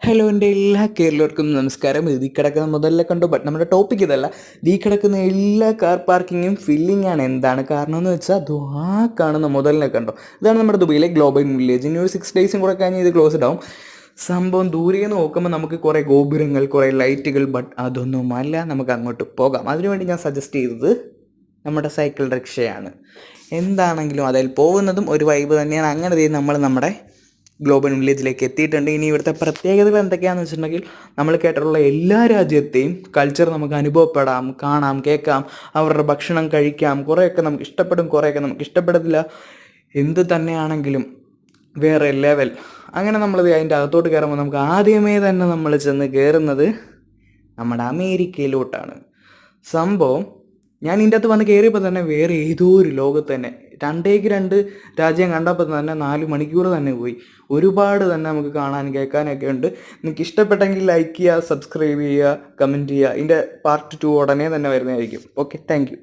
Hello എൻ്റെ എല്ലാ കേരളീയർക്കും നമസ്കാരം. ഈ കിടക്കുന്ന മുതലേ കണ്ടു, ബട്ട് നമ്മുടെ ടോപ്പിക് ഇതല്ല. ഈ കിടക്കുന്ന എല്ലാ കാർ പാർക്കിങ്ങും ഫില്ലിംഗ് ആണ്. എന്താണ് കാരണം എന്ന് വെച്ചാൽ കാണുന്ന മുതലിനെ കണ്ടോ. ഇതാണ് നമ്മുടെ ദുബൈയിലെ ഗ്ലോബൽ വില്ലേജ്. ഇനി ഒരു 6 ഡേയ്സും കൂടെ കഴിഞ്ഞ് ഇത് ക്ലോസ്ഡ് ആവും. സംഭവം ദൂരെ നിന്ന് നോക്കുമ്പോൾ നമുക്ക് കുറേ ഗോപുരങ്ങൾ, കുറേ ലൈറ്റുകൾ, ബട്ട് അതൊന്നുമല്ല. നമുക്ക് അങ്ങോട്ട് പോകാം. അതിനുവേണ്ടി ഞാൻ സജസ്റ്റ് ചെയ്തത് നമ്മുടെ സൈക്കിൾ റിക്ഷയാണ്. എന്താണെങ്കിലും അതിൽ പോകുന്നതും ഒരു വൈബ് തന്നെയാണ്. അങ്ങനെ നമ്മൾ നമ്മുടെ ഗ്ലോബൽ വില്ലേജിലേക്ക് എത്തിയിട്ടുണ്ട്. ഇനി ഇവിടുത്തെ പ്രത്യേകതകൾ എന്തൊക്കെയാണെന്ന് വെച്ചിട്ടുണ്ടെങ്കിൽ, നമ്മൾ കേട്ടിട്ടുള്ള എല്ലാ രാജ്യത്തെയും കൾച്ചർ നമുക്ക് അനുഭവപ്പെടാം, കാണാം, കേൾക്കാം. അവരുടെ ഭക്ഷണം കഴിക്കാം. കുറേയൊക്കെ നമുക്ക് ഇഷ്ടപ്പെടും, കുറേയൊക്കെ നമുക്ക് ഇഷ്ടപ്പെടത്തില്ല. എന്ത് തന്നെയാണെങ്കിലും വേറെ ലെവൽ. അങ്ങനെ നമ്മൾ അതിൻ്റെ അകത്തോട്ട് കയറുമ്പോൾ നമുക്ക് ആദ്യമേ തന്നെ നമ്മൾ ചെന്ന് കയറുന്നത് നമ്മുടെ അമേരിക്കയിലോട്ടാണ്. സംഭവം ഞാൻ ഇതിൻ്റെ അകത്ത് വന്ന് കയറിയപ്പോൾ തന്നെ വേറെ ഏതോ ഒരു ലോകത്ത് തന്നെ. രണ്ടേക്ക് രണ്ട് രാജ്യം കണ്ടപ്പോൾ തന്നെ 4 മണിക്കൂർ തന്നെ പോയി. ഒരുപാട് തന്നെ നമുക്ക് കാണാനും കേൾക്കാനൊക്കെ ഉണ്ട്. നിങ്ങൾക്ക് ഇഷ്ടപ്പെട്ടെങ്കിൽ ലൈക്ക് ചെയ്യുക, സബ്സ്ക്രൈബ് ചെയ്യുക, കമൻറ്റ് ചെയ്യുക. ഇതിൻ്റെ പാർട്ട് 2 ഉടനെ തന്നെ വരുന്നതായിരിക്കും. Okay, thank you.